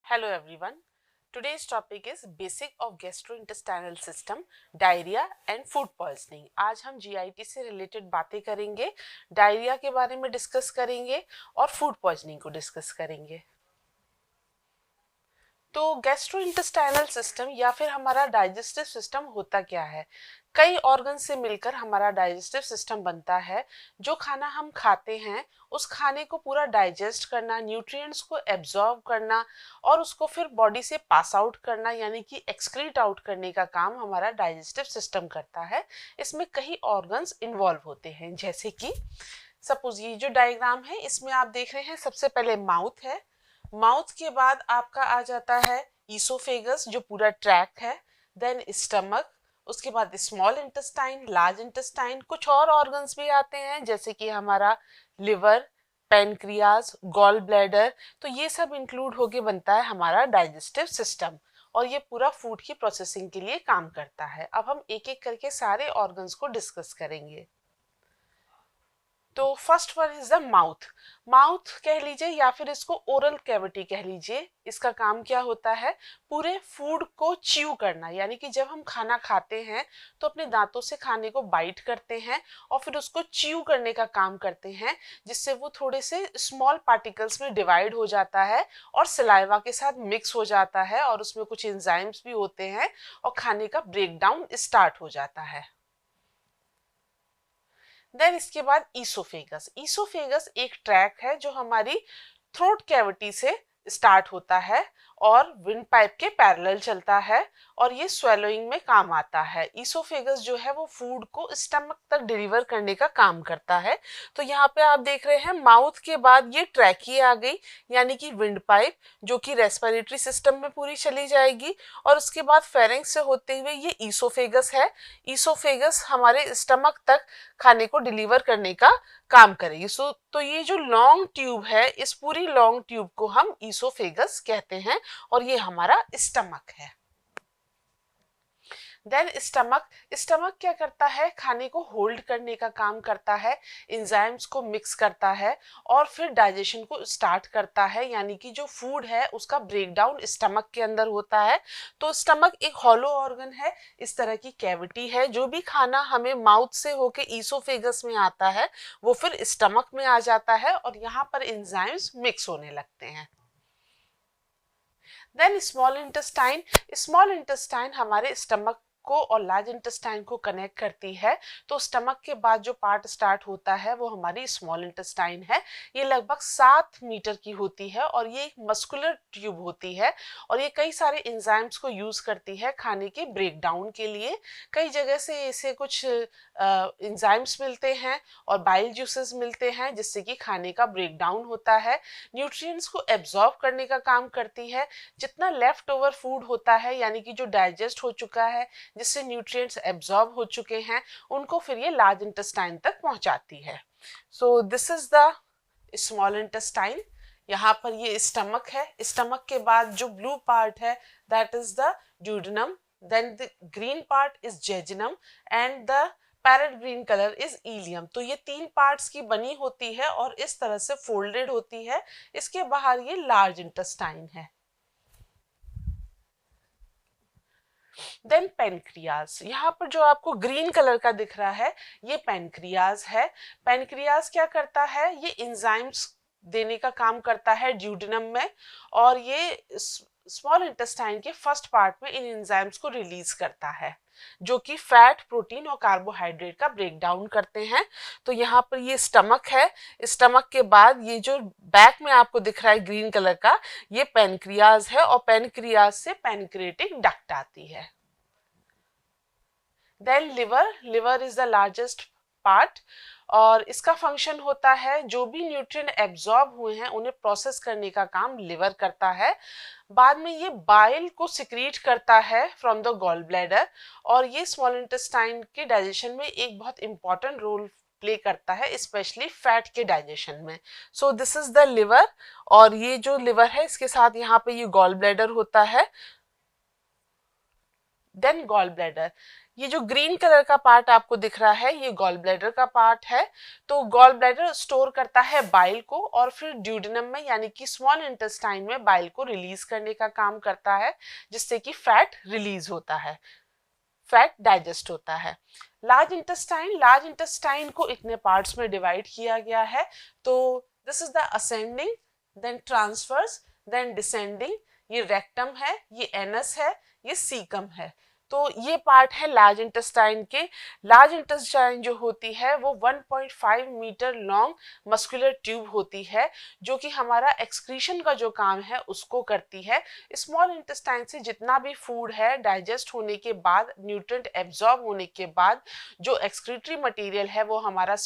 Hello everyone. Today's topic is basic of gastrointestinal system, diarrhoea and food poisoning. आज हम GIT से related बातें करेंगे, डायरिया के बारे में डिस्कस करेंगे और फूड पॉइजनिंग को डिस्कस करेंगे. तो गैस्ट्रोइंटेस्टाइनल सिस्टम या फिर हमारा डाइजेस्टिव सिस्टम होता क्या है? कई ऑर्गन से मिलकर हमारा डाइजेस्टिव सिस्टम बनता है. जो खाना हम खाते हैं उस खाने को पूरा डाइजेस्ट करना, न्यूट्रिएंट्स को एब्जॉर्ब करना और उसको फिर बॉडी से पास आउट करना यानी कि एक्सक्रीट आउट करने का काम हमारा डाइजेस्टिव सिस्टम करता है. इसमें कई ऑर्गन्स इन्वॉल्व होते हैं, जैसे कि सपोज ये जो डायग्राम है इसमें आप देख रहे हैं, सबसे पहले माउथ है. माउथ के बाद आपका आ जाता है ईसोफेगस जो पूरा ट्रैक है, देन स्टमक, उसके बाद स्मॉल इंटेस्टाइन, लार्ज इंटेस्टाइन, कुछ और ऑर्गन्स भी आते हैं जैसे कि हमारा लिवर, पैनक्रियाज, गॉल ब्लैडर. तो ये सब इंक्लूड होके बनता है हमारा डाइजेस्टिव सिस्टम और ये पूरा फूड की प्रोसेसिंग के लिए काम करता है. अब हम एक एक करके सारे ऑर्गन्स को डिस्कस करेंगे. तो first one is the mouth. Mouth कह लीजिए या फिर इसको ओरल कैविटी कह लीजिए. इसका काम क्या होता है? पूरे फूड को च्यू करना, यानी कि जब हम खाना खाते हैं तो अपने दांतों से खाने को बाइट करते हैं और फिर उसको च्यू करने का काम करते हैं, जिससे वो थोड़े से स्मॉल पार्टिकल्स में डिवाइड हो जाता है और सलाइवा के साथ मिक्स हो जाता है और उसमें कुछ एंजाइम्स भी होते हैं और खाने का ब्रेकडाउन स्टार्ट हो जाता है. देन इसके बाद ईसोफेगस. ईसोफेगस एक ट्रैक है जो हमारी थ्रोट कैविटी से स्टार्ट होता है और विंड पाइप के पैरेलल चलता है और ये स्वेलोइंग में काम आता है. ईसोफेगस जो है वो फूड को स्टमक तक डिलीवर करने का काम करता है. तो यहाँ पे आप देख रहे हैं माउथ के बाद ये ट्रैकी आ गई यानी कि विंड पाइप जो कि रेस्पिरेटरी सिस्टम में पूरी चली जाएगी और उसके बाद फेरेंक्स से होते हुए ये ईसोफेगस है. ईसोफेगस हमारे स्टमक तक खाने को डिलीवर करने का काम करेगी. तो ये जो लॉन्ग ट्यूब है, इस पूरी लॉन्ग ट्यूब को हम ईसोफेगस कहते हैं और ये हमारा स्टमक है. Then stomach. स्टमक क्या करता है? खाने को होल्ड करने का काम करता है, एंजाइम्स को मिक्स करता है और फिर डाइजेशन को स्टार्ट करता है, यानी कि जो फूड है उसका ब्रेकडाउन स्टमक के अंदर होता है. तो स्टमक एक हॉलो ऑर्गन है, इस तरह की कैविटी है. जो भी खाना हमें माउथ से होके ईसोफेगस में आता है वो फिर स्टमक में आ जाता है और यहाँ पर एंजाइम्स मिक्स होने लगते हैं. Then small intestine. Small intestine हमारे स्टमक को और लार्ज इंटेस्टाइन को कनेक्ट करती है. तो स्टमक के बाद जो पार्ट स्टार्ट होता है वो हमारी स्मॉल इंटेस्टाइन है. ये लगभग 7 मीटर की होती है और ये एक मस्कुलर ट्यूब होती है और ये कई सारे एंजाइम्स को यूज करती है खाने के ब्रेकडाउन के लिए. कई जगह से इसे कुछ एंजाइम्स मिलते हैं और बाइल जूसेस मिलते हैं जिससे कि खाने का ब्रेकडाउन होता है. न्यूट्रिएंट्स को एब्जॉर्ब करने का काम करती है. जितना लेफ्ट ओवर फूड होता है यानी कि जो डाइजेस्ट हो चुका है, जिससे न्यूट्रिएंट्स एब्जॉर्ब हो चुके हैं, उनको फिर ये लार्ज इंटेस्टाइन तक पहुंचाती है. So this is the small intestine. यहाँ पर ये स्टमक है. स्टमक के बाद जो ब्लू पार्ट है that is the duodenum. Then the green part is jejunum and the parrot green colour is ileum. तो ये 3 पार्ट्स की बनी होती है और इस तरह से फोल्डेड होती है. इसके बाहर ये लार्ज इंटेस्टाइन है. Then pancreas. यहाँ पर जो आपको ग्रीन कलर का दिख रहा है ये पेनक्रियाज है. पेनक्रियाज क्या करता है? ये एंजाइम्स देने का काम करता है ड्यूडेनम में और ये स्मॉल इंटेस्टाइन के फर्स्ट पार्ट में इन एंजाइम्स को रिलीज करता है जो कि फैट, प्रोटीन और कार्बोहाइड्रेट का ब्रेक डाउन करते हैं. तो यहाँ पर ये स्टमक है. स्टमक के बाद ये जो बैक में आपको दिख रहा है ग्रीन कलर का, ये पेनक्रियाज है और पेनक्रियाज से पेनक्रिएटिक डक्ट आती है. Then liver. Liver is the largest part और इसका फंक्शन होता है जो भी न्यूट्रिएंट एब्जॉर्ब हुए हैं उन्हें प्रोसेस करने का काम लिवर करता है. बाद में ये बाइल को सिक्रीट करता है फ्रॉम द गॉल ब्लैडर और ये स्मॉल इंटेस्टाइन के डाइजेशन में एक बहुत इंपॉर्टेंट रोल प्ले करता है, स्पेशली फैट के डाइजेशन में. सो दिस इज द लिवर और ये जो लिवर है इसके साथ यहाँ पे ये गॉल ब्लैडर होता है. Then gall bladder. ये जो ग्रीन कलर का पार्ट आपको दिख रहा है ये गॉल ब्लैडर का पार्ट है। तो गॉल ब्लैडर स्टोर करता है बाइल को और फिर ड्यूडेनम में यानी कि स्मॉल इंटेस्टाइन में बाइल को रिलीज करने का काम करता है, जिससे कि फैट रिलीज होता है, फैट डाइजेस्ट होता है। लार्ज इंटेस्टाइन को इतने पार्ट्स में डिवाइड किया गया है। तो this is the ascending, then transverse, then descending. ये रेक्टम है, ये एनस है, ये सीकम है। तो ये पार्ट है लार्ज इंटेस्टाइन के। लार्ज इंटेस्टाइन जो होती है वो 1.5 मीटर लॉन्ग मस्कुलर ट्यूब होती है, जो कि हमारा एक्सक्रीशन का जो काम है उसको करती है। स्मॉल इंटेस्टाइन से जितना भी फूड है डाइजेस्ट होने के बाद, न्यूट्रिएंट एब्जॉर्ब होने के बाद, जो एक्सक्रीटरी मटेरियल है वो हमारा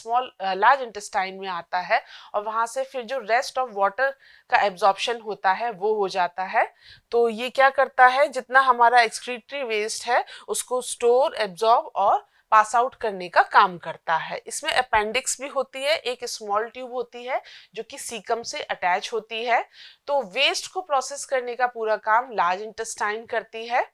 लार्ज इंटेस्टाइन में आता है और वहां से फिर जो रेस्ट ऑफ वाटर का एब्जॉर्प्शन होता है वो हो जाता है। तो ये क्या करता है, जितना हमारा एक्सक्रीटरी वेस्ट है उसको स्टोर, एब्जॉर्ब और पास आउट करने का काम करता है। इसमें अपेंडिक्स भी होती है, एक स्मॉल ट्यूब होती है जो कि सीकम से अटैच होती है। तो वेस्ट को प्रोसेस करने का पूरा काम लार्ज इंटेस्टाइन करती है।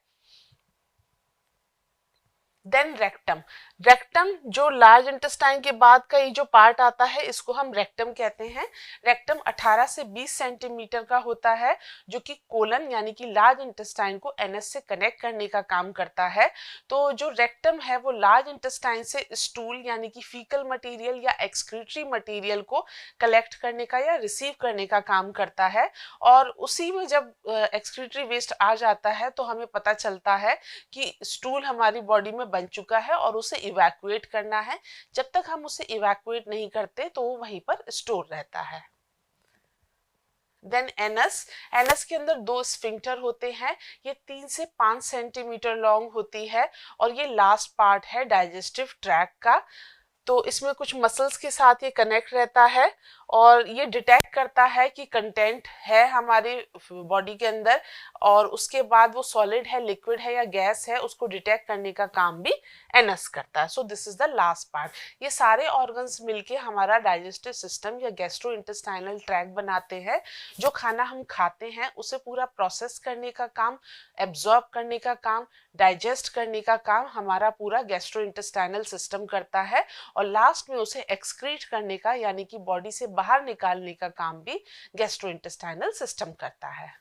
Then rectum. रेक्टम जो लार्ज इंटेस्टाइन के बाद का ये जो पार्ट आता है इसको हम रेक्टम कहते हैं। रेक्टम 18 से 20 सेंटीमीटर का होता है, जो कि कोलन यानी कि लार्ज इंटेस्टाइन को एनएस से कनेक्ट करने का काम करता है। तो जो रेक्टम है वो लार्ज इंटेस्टाइन से स्टूल यानी कि फीकल मटेरियल या एक्सक्रीटरी मटेरियल को कलेक्ट करने का या रिसीव करने का काम करता है। और उसी में जब एक्सक्रीटरी वेस्ट आ जाता है तो हमें पता चलता है कि स्टूल हमारी बॉडी में बन चुका है और उसे इवैक्यूएट करना है। जब तक हम उसे इवैक्यूएट नहीं करते तो वो वहीं पर स्टोर रहता है। Then anus. एनस के अंदर 2 स्फिंक्टर होते हैं, ये 3 से 5 सेंटीमीटर लॉन्ग होती है और ये लास्ट पार्ट है डाइजेस्टिव ट्रैक्ट का। तो इसमें कुछ मसल्स के साथ ये कनेक्ट रहता है और ये डिटेक्ट करता है कि कंटेंट है हमारे बॉडी के अंदर, और उसके बाद वो सॉलिड है, लिक्विड है या गैस है, उसको डिटेक्ट करने का काम भी एनस करता है। So this is the last part. ये सारे ऑर्गन्स मिलके हमारा डाइजेस्टिव सिस्टम या गैस्ट्रो इंटेस्टाइनल ट्रैक्ट बनाते हैं। जो खाना हम खाते हैं उसे पूरा प्रोसेस करने का काम, एब्जॉर्ब करने का काम, डाइजेस्ट करने का काम हमारा पूरा गैस्ट्रो इंटेस्टाइनल सिस्टम करता है और लास्ट में उसे एक्सक्रीट करने का यानी कि बॉडी से बाहर निकालने का काम भी गैस्ट्रोइंटेस्टाइनल सिस्टम करता है।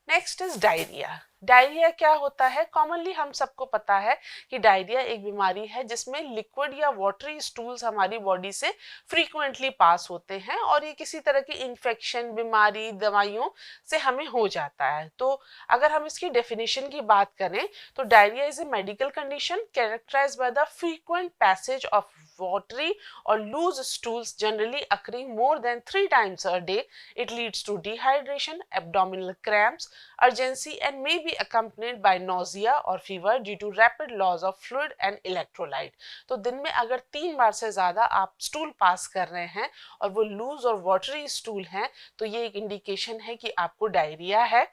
Next is diarrhoea. डायरिया क्या होता है? कॉमनली हम सबको पता है कि डायरिया एक बीमारी है जिसमें लिक्विड या वाटरी स्टूल्स हमारी बॉडी से फ्रीक्वेंटली पास होते हैं और ये किसी तरह की इन्फेक्शन, बीमारी, दवाइयों से हमें हो जाता है। तो अगर हम इसकी डेफिनेशन की बात करें तो diarrhoea is a medical condition characterised by the frequent passage of watery or loose stools generally occurring more than 3 times a day. It leads to dehydration, abdominal cramps, urgency and may be accompanied by nausea or fever due to rapid loss of fluid and electrolyte. तो दिन में अगर 3 बार से ज़्यादा आप stool pass कर रहे हैं और वो लूज और वाटरी स्टूल हैं तो ये एक इंडिकेशन है कि आपको डायरिया है।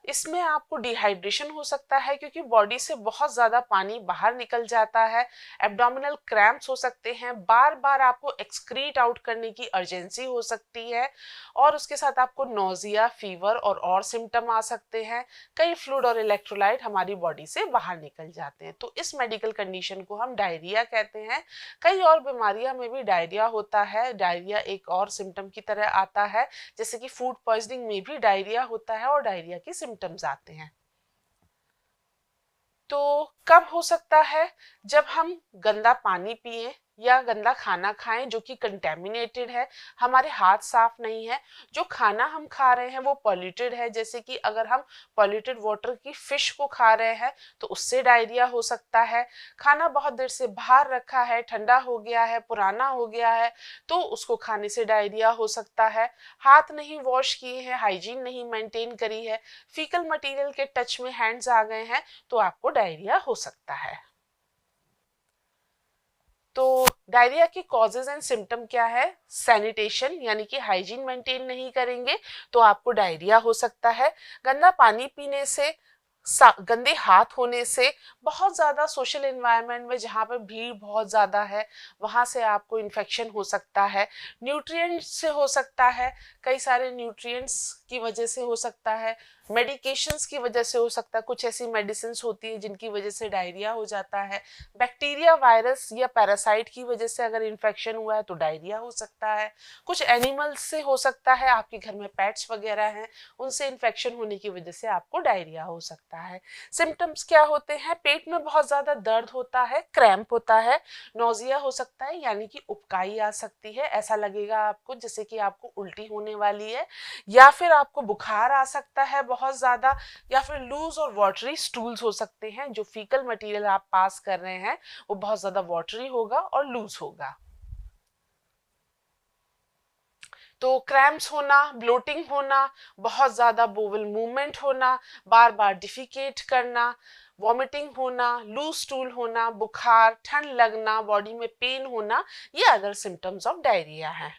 इसमें आपको डिहाइड्रेशन हो सकता है क्योंकि बॉडी से बहुत ज़्यादा पानी बाहर निकल जाता है। एब्डोमिनल क्रैम्प्स हो सकते हैं, बार बार आपको एक्सक्रीट आउट करने की अर्जेंसी हो सकती है और उसके साथ आपको नोजिया, फीवर और सिम्टम आ सकते हैं। कई फ्लूइड और इलेक्ट्रोलाइट हमारी बॉडी से बाहर निकल जाते हैं। तो इस मेडिकल कंडीशन को हम डायरिया कहते हैं। कई और बीमारियां में भी डायरिया होता है। डायरिया एक और सिम्टम की तरह आता है, जैसे कि फूड पॉइजनिंग में भी डायरिया होता है और डायरिया की सिम्टम्स आते हैं। तो कब हो सकता है? जब हम गंदा पानी पिए या गंदा खाना खाएं जो कि कंटेमिनेटेड है, हमारे हाथ साफ नहीं है, जो खाना हम खा रहे हैं वो पॉल्यूटेड है, जैसे कि अगर हम पॉल्यूटेड वाटर की फिश को खा रहे हैं तो उससे डायरिया हो सकता है। खाना बहुत देर से बाहर रखा है, ठंडा हो गया है, पुराना हो गया है तो उसको खाने से डायरिया हो सकता है। हाथ नहीं वॉश किए हैं, हाइजीन नहीं मेंटेन करी है, फीकल मटेरियल के टच में हैंड्स आ गए हैं तो आपको डायरिया हो सकता है। तो डायरिया की कॉजेज एंड सिम्टम क्या है? सैनिटेशन यानी कि हाइजीन मेंटेन नहीं करेंगे तो आपको डायरिया हो सकता है। गंदा पानी पीने से, गंदे हाथ होने से, बहुत ज़्यादा सोशल एनवायरनमेंट में जहाँ पर भीड़ बहुत ज़्यादा है वहाँ से आपको इन्फेक्शन हो सकता है। न्यूट्रिएंट्स से हो सकता है, कई सारे न्यूट्रिएंट्स की वजह से हो सकता है। मेडिकेशंस की वजह से हो सकता है, कुछ ऐसी मेडिसिन होती है जिनकी वजह से डायरिया हो जाता है, बैक्टीरिया, वायरस या पैरासाइट की वजह से अगर इन्फेक्शन हुआ है तो डायरिया हो सकता है, कुछ एनिमल्स से हो सकता है, आपके घर में पेट्स वगैरह हैं उनसे इन्फेक्शन होने की वजह से आपको डायरिया हो सकता है। सिम्टम्स क्या होते हैं? पेट में बहुत ज़्यादा दर्द होता है, क्रैम्प होता है, नोजिया हो सकता है यानी कि उबकाई आ सकती है, ऐसा लगेगा आपको जैसे कि आपको उल्टी होने वाली है, या फिर आपको बुखार आ सकता है बहुत ज़्यादा, या फिर लूज और वाटरी स्टूल्स हो सकते हैं, जो फीकल मटेरियल आप पास कर रहे हैं वो बहुत ज़्यादा वाटरी होगा और लूज होगा। तो क्रैम्प्स होना, ब्लोटिंग होना, बहुत ज़्यादा बोवल मूवमेंट होना, बार बार डिफिकेट करना, वॉमिटिंग होना, लूज स्टूल होना, बुखार, ठंड लगना, बॉडी में पेन होना, ये अदर सिम्टम्स ऑफ डायरिया है।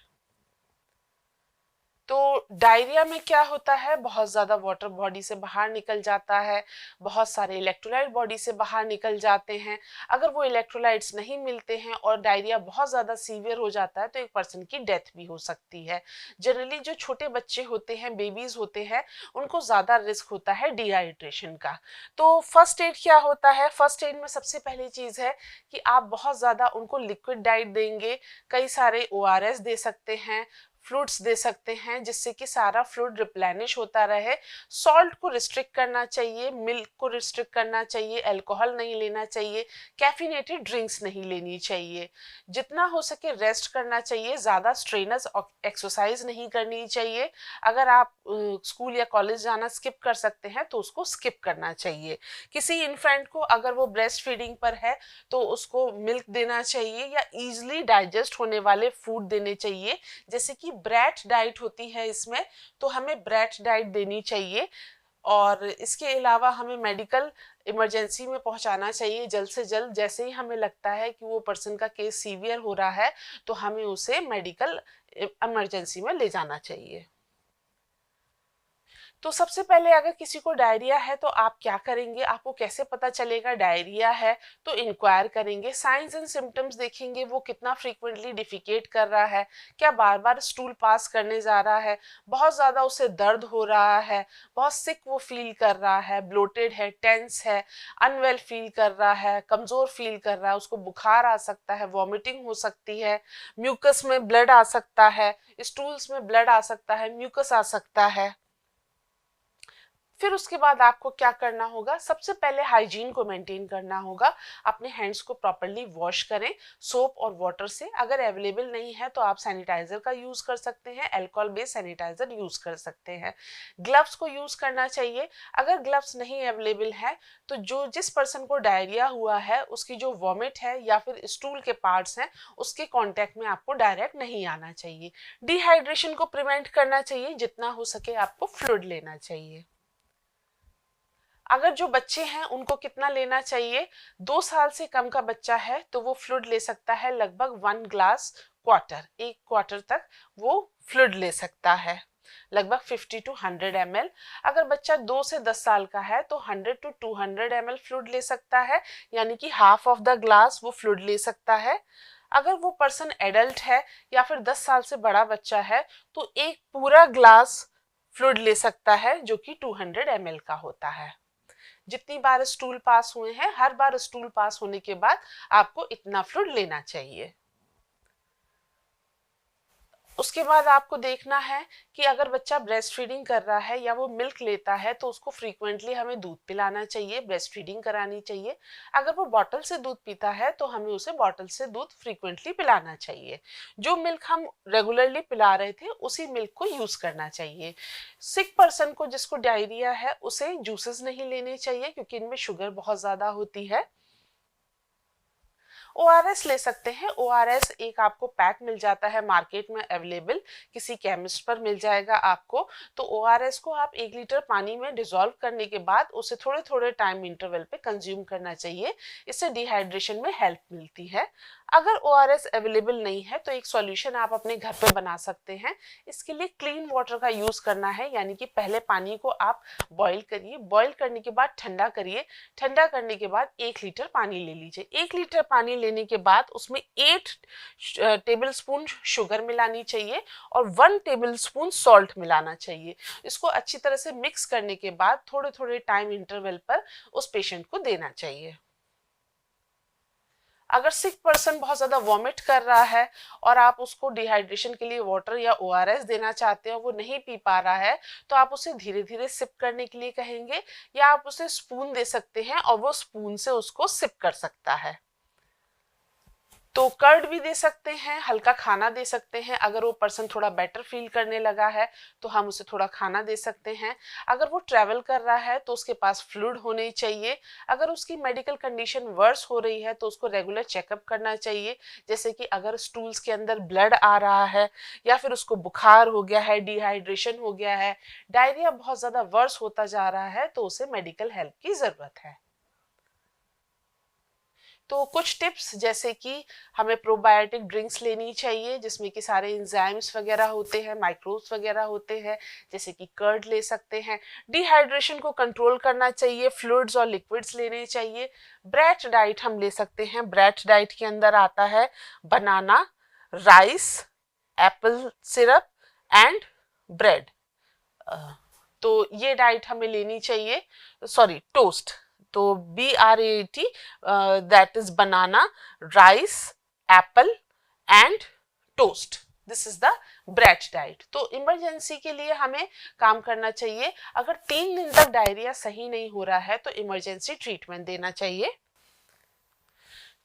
तो डायरिया में क्या होता है? बहुत ज़्यादा वाटर बॉडी से बाहर निकल जाता है, बहुत सारे इलेक्ट्रोलाइट बॉडी से बाहर निकल जाते हैं। अगर वो इलेक्ट्रोलाइट्स नहीं मिलते हैं और डायरिया बहुत ज़्यादा सीवियर हो जाता है तो एक पर्सन की डेथ भी हो सकती है। जनरली जो छोटे बच्चे होते हैं, बेबीज़ होते हैं, उनको ज़्यादा रिस्क होता है डिहाइड्रेशन का। तो फर्स्ट एड क्या होता है? फर्स्ट एड में सबसे पहली चीज़ है कि आप बहुत ज़्यादा उनको लिक्विड डाइट देंगे, कई सारे ORS दे सकते हैं, फ्लूइड्स दे सकते हैं जिससे कि सारा फ्लूइड रिप्लेनिश होता रहे। सॉल्ट को रिस्ट्रिक्ट करना चाहिए, मिल्क को रिस्ट्रिक्ट करना चाहिए, अल्कोहल नहीं लेना चाहिए, कैफिनेटेड ड्रिंक्स नहीं लेनी चाहिए, जितना हो सके रेस्ट करना चाहिए, ज़्यादा स्ट्रेनस एक्सरसाइज नहीं करनी चाहिए। अगर आप स्कूल या कॉलेज जाना स्किप कर सकते हैं तो उसको स्किप करना चाहिए। किसी इन्फेंट को अगर वो ब्रेस्ट फीडिंग पर है तो उसको मिल्क देना चाहिए या ईजिली डाइजेस्ट होने वाले फूड देने चाहिए, जैसे कि ब्रेड डाइट होती है इसमें, तो हमें ब्रेड डाइट देनी चाहिए। और इसके अलावा हमें मेडिकल इमरजेंसी में पहुंचाना चाहिए जल्द से जल्द। जैसे ही हमें लगता है कि वो पर्सन का केस सीवियर हो रहा है तो हमें उसे मेडिकल इमरजेंसी में ले जाना चाहिए। तो सबसे पहले अगर किसी को डायरिया है तो आप क्या करेंगे? आपको कैसे पता चलेगा डायरिया है? तो इंक्वायर करेंगे, साइंस एंड सिम्टम्स देखेंगे, वो कितना फ्रीक्वेंटली डिफिकेट कर रहा है, क्या बार बार स्टूल पास करने जा रहा है, बहुत ज़्यादा उसे दर्द हो रहा है, बहुत सिक वो फील कर रहा है, ब्लोटेड है, टेंस है, अनवेल फील कर रहा है, कमज़ोर फील कर रहा है, उसको बुखार आ सकता है, वॉमिटिंग हो सकती है, म्यूकस में ब्लड आ सकता है, स्टूल्स में ब्लड आ सकता है, म्यूकस आ सकता है। फिर उसके बाद आपको क्या करना होगा? सबसे पहले हाइजीन को मेंटेन करना होगा। अपने हैंड्स को प्रॉपर्ली वॉश करें सोप और वाटर से। अगर अवेलेबल नहीं है तो आप सैनिटाइजर का यूज कर सकते हैं, अल्कोहल बेस्ड सैनिटाइजर यूज कर सकते हैं। ग्लव्स को यूज करना चाहिए। अगर ग्लव्स नहीं अवेलेबल है तो जिस पर्सन को डायरिया हुआ है उसकी जो वॉमिट है या फिर स्टूल के पार्ट्स हैं उसके कांटेक्ट में आपको डायरेक्ट नहीं आना चाहिए। डिहाइड्रेशन को प्रिवेंट करना चाहिए, जितना हो सके आपको फ्लूइड लेना चाहिए। अगर जो बच्चे हैं उनको कितना लेना चाहिए? 2 साल से कम का बच्चा है तो वो फ्लूइड ले सकता है लगभग 1 ग्लास क्वार्टर, 1 क्वार्टर तक वो फ्लूइड ले सकता है, लगभग 50 to 100 ml। अगर बच्चा 2 से 10 साल का है तो 100 to 200 ml फ्लूइड ले सकता है, यानी कि हाफ ऑफ द ग्लास वो फ्लूइड ले सकता है। अगर वो पर्सन एडल्ट है या फिर 10 साल से बड़ा बच्चा है तो एक पूरा ग्लास फ्लूइड ले सकता है जो कि 200 ml का होता है। जितनी बार स्टूल पास हुए हैं हर बार स्टूल पास होने के बाद आपको इतना फ्लूइड लेना चाहिए। उसके बाद आपको देखना है कि अगर बच्चा ब्रेस्ट फीडिंग कर रहा है या वो मिल्क लेता है तो उसको फ्रीक्वेंटली हमें दूध पिलाना चाहिए, ब्रेस्ट फीडिंग करानी चाहिए। अगर वो बॉटल से दूध पीता है तो हमें उसे बॉटल से दूध फ्रीक्वेंटली पिलाना चाहिए। जो मिल्क हम रेगुलरली पिला रहे थे उसी मिल्क को यूज करना चाहिए। सिक पर्सन को जिसको डायरिया है उसे जूसेस नहीं लेने चाहिए क्योंकि इनमें शुगर बहुत ज्यादा होती है। ORS ले सकते हैं। ORS एक आपको पैक मिल जाता है मार्केट में अवेलेबल, किसी केमिस्ट पर मिल जाएगा आपको। तो ORS को आप 1 लीटर पानी में डिसॉल्व करने के बाद उसे थोड़े थोड़े टाइम इंटरवल पे कंज्यूम करना चाहिए। इससे डिहाइड्रेशन में हेल्प मिलती है। अगर ORS अवेलेबल नहीं है तो एक सॉल्यूशन आप अपने घर पे बना सकते हैं। इसके लिए क्लीन वाटर का यूज करना है, यानी कि पहले पानी को आप बॉईल करिए, बॉईल करने के बाद ठंडा करिए, ठंडा करने के बाद 1 लीटर पानी ले लीजिए। 1 लीटर पानी लेने के बाद उसमें 8 टेबल स्पून शुगर मिलानी चाहिए और 1 टेबल स्पून सॉल्ट मिलाना चाहिए। इसको अच्छी तरह से मिक्स करने के बाद थोड़े थोड़े टाइम इंटरवल पर उस पेशेंट को देना चाहिए। अगर सिक पर्सन बहुत ज़्यादा वॉमिट कर रहा है और आप उसको डिहाइड्रेशन के लिए वाटर या ORS देना चाहते हो, वो नहीं पी पा रहा है, तो आप उसे धीरे धीरे सिप करने के लिए कहेंगे, या आप उसे स्पून दे सकते हैं और वो स्पून से उसको सिप कर सकता है। तो कर्ड भी दे सकते हैं, हल्का खाना दे सकते हैं। अगर वो पर्सन थोड़ा बेटर फील करने लगा है तो हम उसे थोड़ा खाना दे सकते हैं। अगर वो ट्रैवल कर रहा है तो उसके पास फ्लूइड होने चाहिए। अगर उसकी मेडिकल कंडीशन वर्स हो रही है तो उसको रेगुलर चेकअप करना चाहिए, जैसे कि अगर स्टूल्स के अंदर ब्लड आ रहा है, या फिर उसको बुखार हो गया है, डिहाइड्रेशन हो गया है, डायरिया बहुत ज़्यादा वर्स होता जा रहा है, तो उसे मेडिकल हेल्प की ज़रूरत है। तो कुछ टिप्स, जैसे कि हमें प्रोबायोटिक ड्रिंक्स लेनी चाहिए जिसमें कि सारे एंजाइम्स वगैरह होते हैं, माइक्रोब्स वगैरह होते हैं, जैसे कि कर्ड ले सकते हैं। डिहाइड्रेशन को कंट्रोल करना चाहिए, फ्लूइड्स और लिक्विड्स लेने चाहिए। ब्रेड डाइट हम ले सकते हैं। ब्रेड डाइट के अंदर आता है banana, rice, apple syrup and bread. तो ये डाइट हमें लेनी चाहिए। Sorry, toast. तो BRAT, that is banana, rice, apple and toast. This is the bread diet. तो इमरजेंसी के लिए हमें काम करना चाहिए। अगर 3 दिन तक डायरिया सही नहीं हो रहा है तो इमरजेंसी ट्रीटमेंट देना चाहिए।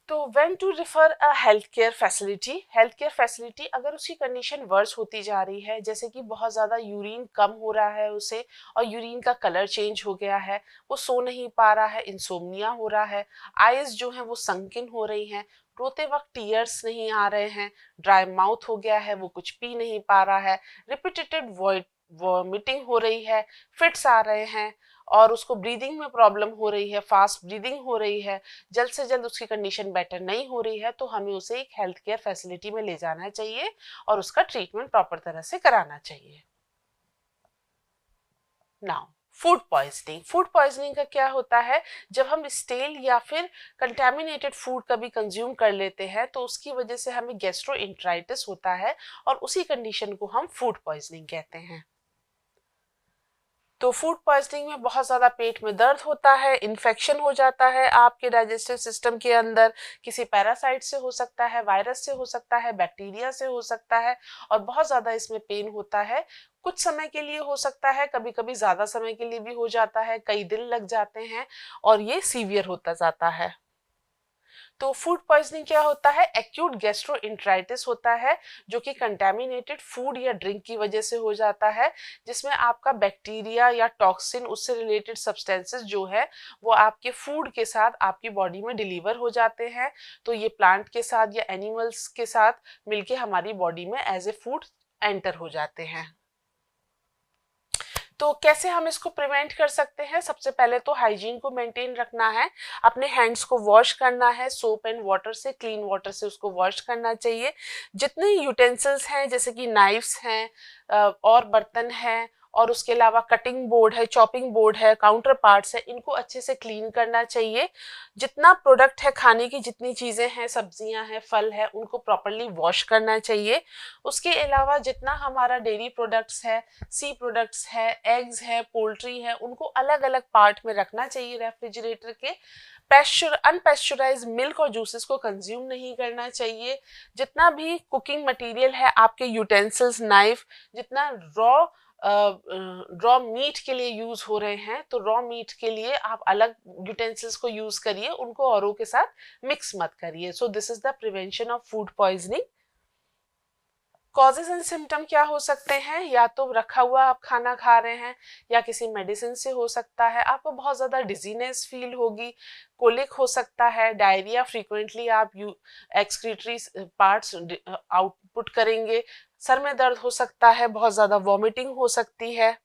तो when to refer a health care facility. Health care facility, अगर उसकी कंडीशन वर्स होती जा रही है, जैसे कि बहुत ज़्यादा यूरिन कम हो रहा है उसे, और यूरिन का कलर चेंज हो गया है, वो सो नहीं पा रहा है, इंसोम्निया हो रहा है, आईज जो है वो संकिन हो रही हैं, रोते वक्त टीयर्स नहीं आ रहे हैं, ड्राई माउथ हो गया है, वो कुछ पी नहीं पा रहा है, रिपीटेड वॉमिटिंग हो रही है, फिट्स आ रहे हैं, और उसको ब्रीदिंग में प्रॉब्लम हो रही है, फास्ट ब्रीदिंग हो रही है, जल्द से जल्द उसकी कंडीशन बेटर नहीं हो रही है, तो हमें उसे एक हेल्थ केयर फैसिलिटी में ले जाना चाहिए और उसका ट्रीटमेंट प्रॉपर तरह से कराना चाहिए। Now, food poisoning. Food poisoning का क्या होता है? जब हम स्टेल या फिर कंटेमिनेटेड फूड कभी कंज्यूम कर लेते हैं तो उसकी वजह से हमें गैस्ट्रोइंटेराइटिस होता है, और उसी कंडीशन को हम फूड पॉइजनिंग कहते हैं। तो फूड पॉइजनिंग में बहुत ज़्यादा पेट में दर्द होता है, इन्फेक्शन हो जाता है आपके डाइजेस्टिव सिस्टम के अंदर, किसी पैरासाइट से हो सकता है, वायरस से हो सकता है, बैक्टीरिया से हो सकता है, और बहुत ज़्यादा इसमें पेन होता है। कुछ समय के लिए हो सकता है, कभी कभी ज़्यादा समय के लिए भी हो जाता है, कई दिन लग जाते हैं, और ये सीवियर होता जाता है। तो फूड पॉइजनिंग क्या होता है? एक्यूट गैस्ट्रोइंटेराइटिस होता है, जो कि कंटेमिनेटेड फूड या ड्रिंक की वजह से हो जाता है, जिसमें आपका बैक्टीरिया या टॉक्सिन, उससे रिलेटेड सब्सटेंसेस जो है वो आपके फूड के साथ आपकी बॉडी में डिलीवर हो जाते हैं। तो ये प्लांट के साथ या एनिमल्स के साथ मिलके हमारी बॉडी में एज ए फूड एंटर हो जाते हैं। तो कैसे हम इसको प्रिवेंट कर सकते हैं? सबसे पहले तो हाइजीन को मेंटेन रखना है, अपने हैंड्स को वॉश करना है, सोप एंड वाटर से, क्लीन वाटर से उसको वॉश करना चाहिए। जितने यूटेंसिल्स हैं, जैसे कि नाइफ्स हैं और बर्तन हैं, और उसके अलावा कटिंग बोर्ड है, चॉपिंग बोर्ड है, काउंटर पार्ट्स है, इनको अच्छे से क्लीन करना चाहिए। जितना प्रोडक्ट है, खाने की जितनी चीज़ें हैं, सब्जियां हैं, फल है, उनको प्रॉपरली वॉश करना चाहिए। उसके अलावा जितना हमारा डेयरी प्रोडक्ट्स है, सी प्रोडक्ट्स है, एग्स है, पोल्ट्री है, उनको अलग अलग पार्ट में रखना चाहिए रेफ्रिजरेटर के। अनपेस्चराइज मिल्क और जूसेस को कंज्यूम नहीं करना चाहिए। जितना भी कुकिंग मटेरियल है, आपके यूटेंसिल्स, नाइफ, जितना रॉ मीट के लिए यूज हो रहे हैं, तो रॉ मीट के लिए आप अलग यूटेंसिल्स को यूज करिए, उनको औरों के साथ मिक्स मत करिए। सो this is the prevention of food poisoning. Causes and symptom क्या हो सकते हैं? या तो रखा हुआ आप खाना खा रहे हैं, या किसी मेडिसिन से हो सकता है, आपको बहुत ज़्यादा डिजीनेस फील होगी, कोलिक हो सकता है, डायरिया, फ्रीक्वेंटली आप एक्सक्रीटरी पार्ट्स आउटपुट करेंगे, सर में दर्द हो सकता है, बहुत ज़्यादा वॉमिटिंग हो सकती है,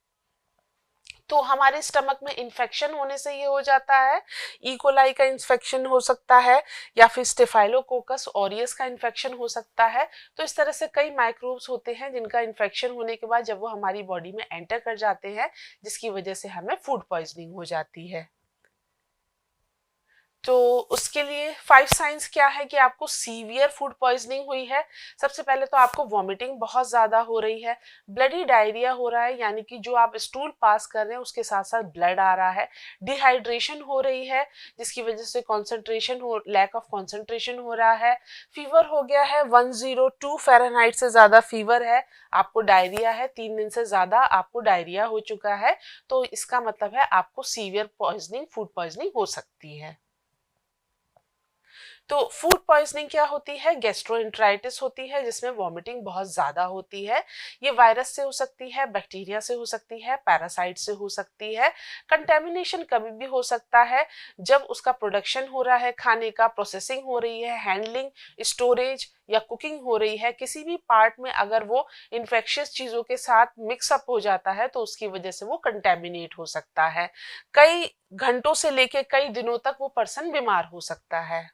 तो हमारे स्टमक में इन्फेक्शन होने से ये हो जाता है। इकोलाई का इन्फेक्शन हो सकता है या फिर स्टेफाइलोकोकस ऑरियस का इन्फेक्शन हो सकता है। तो इस तरह से कई माइक्रोब्स होते हैं जिनका इन्फेक्शन होने के बाद जब वो हमारी बॉडी में एंटर कर जाते हैं, जिसकी वजह से हमें फूड पॉइजनिंग हो जाती है। तो उसके लिए 5 साइंस क्या है कि आपको सीवियर फूड पॉइजनिंग हुई है। सबसे पहले तो आपको वॉमिटिंग बहुत ज़्यादा हो रही है, ब्लडी डायरिया हो रहा है, यानी कि जो आप स्टूल पास कर रहे हैं उसके साथ साथ ब्लड आ रहा है, डिहाइड्रेशन हो रही है जिसकी वजह से कॉन्सेंट्रेशन हो, लैक ऑफ कॉन्सेंट्रेशन हो रहा है, फीवर हो गया है 102 फ़ारेनहाइट से ज़्यादा फीवर है, आपको डायरिया है, 3 दिन से ज़्यादा आपको डायरिया हो चुका है, तो इसका मतलब है आपको सीवियर पॉइजनिंग, फूड पॉइजनिंग हो सकती है। तो फूड पॉइजनिंग क्या होती है? गैस्ट्रोएंटेराइटिस होती है जिसमें वॉमिटिंग बहुत ज़्यादा होती है। ये वायरस से हो सकती है, बैक्टीरिया से हो सकती है, पैरासाइट से हो सकती है। कंटेमिनेशन कभी भी हो सकता है जब उसका प्रोडक्शन हो रहा है, खाने का प्रोसेसिंग हो रही है, हैंडलिंग, स्टोरेज या कुकिंग हो रही है, किसी भी पार्ट में अगर वो इन्फेक्शियस चीज़ों के साथ मिक्सअप हो जाता है तो उसकी वजह से वो कंटेमिनेट हो सकता है। कई घंटों से लेके कई दिनों तक वो पर्सन बीमार हो सकता है।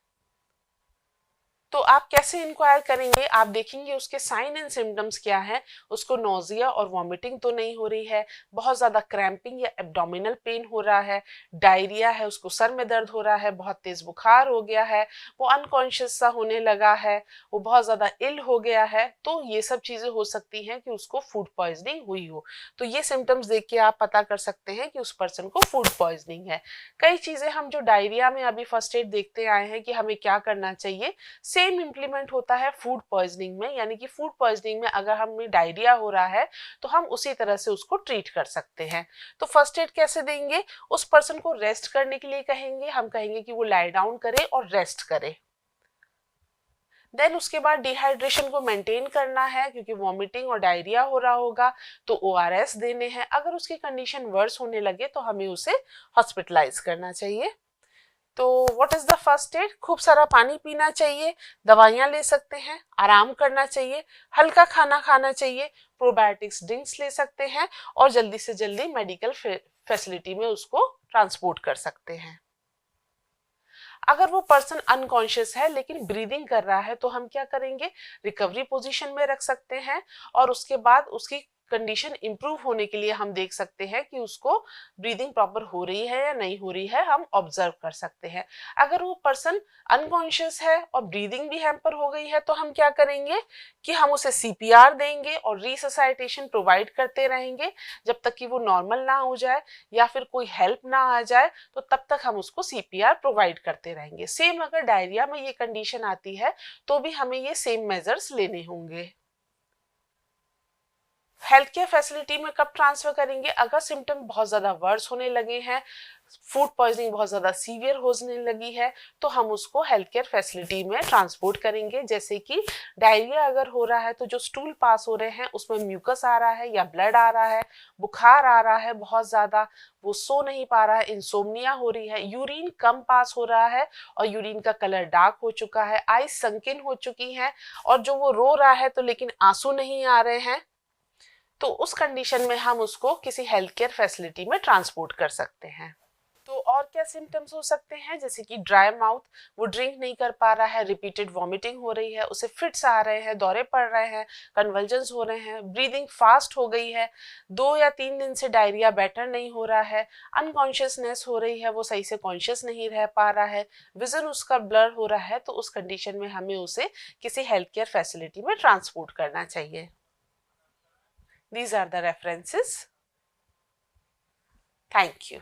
तो आप कैसे इंक्वायर करेंगे? आप देखेंगे उसके साइन एंड सिम्टम्स क्या है। उसको नोजिया और वॉमिटिंग तो नहीं हो रही है, बहुत ज़्यादा क्रैम्पिंग या एब्डोमिनल पेन हो रहा है, डायरिया है, उसको सर में दर्द हो रहा है, बहुत तेज़ बुखार हो गया है, वो अनकॉन्शियस सा होने लगा है, वो बहुत ज़्यादा इल हो गया है, तो ये सब चीज़ें हो सकती हैं कि उसको फूड पॉइजनिंग हुई हो। तो ये सिम्टम्स देख के आप पता कर सकते हैं कि उस पर्सन को फूड पॉइजनिंग है। कई चीज़ें हम जो डायरिया में अभी फर्स्ट एड देखते आए हैं कि हमें क्या करना चाहिए, सेम इम्प्लीमेंट होता है फूड पॉइजनिंग में। यानी कि फूड पॉइजनिंग में अगर हमें डायरिया हो रहा है तो हम उसी तरह से उसको ट्रीट कर सकते हैं। तो फर्स्ट एड कैसे देंगे? उस पर्सन को रेस्ट करने के लिए कहेंगे, हम कहेंगे कि वो लाई डाउन करे और रेस्ट करे। देन उसके बाद डिहाइड्रेशन को मेंटेन करना है क्योंकि वॉमिटिंग और डायरिया हो रहा होगा, तो ओआरएस देने हैं। अगर उसकी कंडीशन वर्स होने लगे तो हमें उसे हॉस्पिटलाइज करना चाहिए। तो what is the first aid? खूब सारा पानी पीना चाहिए, दवाइयाँ ले सकते हैं, आराम करना चाहिए, हल्का खाना खाना चाहिए, प्रोबायोटिक्स ड्रिंक्स ले सकते हैं और जल्दी से जल्दी मेडिकल फैसिलिटी में उसको ट्रांसपोर्ट कर सकते हैं। अगर वो पर्सन अनकॉन्शियस है लेकिन ब्रीदिंग कर रहा है तो हम क्या करेंगे? रिकवरी पोजीशन में रख सकते हैं और उसके बाद उसकी कंडीशन इंप्रूव होने के लिए हम देख सकते हैं कि उसको ब्रीदिंग प्रॉपर हो रही है या नहीं हो रही है, हम ऑब्जर्व कर सकते हैं। अगर वो पर्सन अनकॉन्शियस है और ब्रीदिंग भी हैम्पर हो गई है तो हम क्या करेंगे कि हम उसे सीपीआर देंगे और रिससाइटेशन प्रोवाइड करते रहेंगे जब तक कि वो नॉर्मल ना हो जाए या फिर कोई हेल्प ना आ जाए, तो तब तक हम उसको सीपीआर प्रोवाइड करते रहेंगे। सेम अगर डायरिया में ये कंडीशन आती है तो भी हमें ये सेम मेजर्स लेने होंगे। हेल्थ केयर फैसिलिटी में कब ट्रांसफर करेंगे? अगर सिम्टम बहुत ज़्यादा वर्स होने लगे हैं, फूड पॉइजनिंग बहुत ज़्यादा सीवियर होने लगी है, तो हम उसको हेल्थ केयर फैसिलिटी में ट्रांसपोर्ट करेंगे। जैसे कि डायरिया अगर हो रहा है तो जो स्टूल पास हो रहे हैं उसमें म्यूकस आ रहा है या ब्लड आ रहा है, बुखार आ रहा है बहुत ज़्यादा, वो सो नहीं पा रहा है, इंसोम्निया हो रही है, यूरिन कम पास हो रहा है और यूरिन का कलर डार्क हो चुका है, आईज संकिन हो चुकी हैं और जो वो रो रहा है तो लेकिन आंसू नहीं आ रहे हैं, तो उस कंडीशन में हम उसको किसी हेल्थ केयर फैसिलिटी में ट्रांसपोर्ट कर सकते हैं। तो और क्या सिम्टम्स हो सकते हैं? जैसे कि ड्राई माउथ, वो ड्रिंक नहीं कर पा रहा है, रिपीटेड वॉमिटिंग हो रही है, उसे फिट्स आ रहे हैं, दौरे पड़ रहे हैं, कन्वल्जन्स हो रहे हैं, ब्रीदिंग फास्ट हो गई है, 2 या 3 दिन से डायरिया बेटर नहीं हो रहा है, अनकॉन्शियसनेस हो रही है, वो सही से कॉन्शियस नहीं रह पा रहा है, विजन उसका ब्लर हो रहा है, तो उस कंडीशन में हमें उसे किसी हेल्थ केयर फैसिलिटी में ट्रांसपोर्ट करना चाहिए। These are the references. Thank you.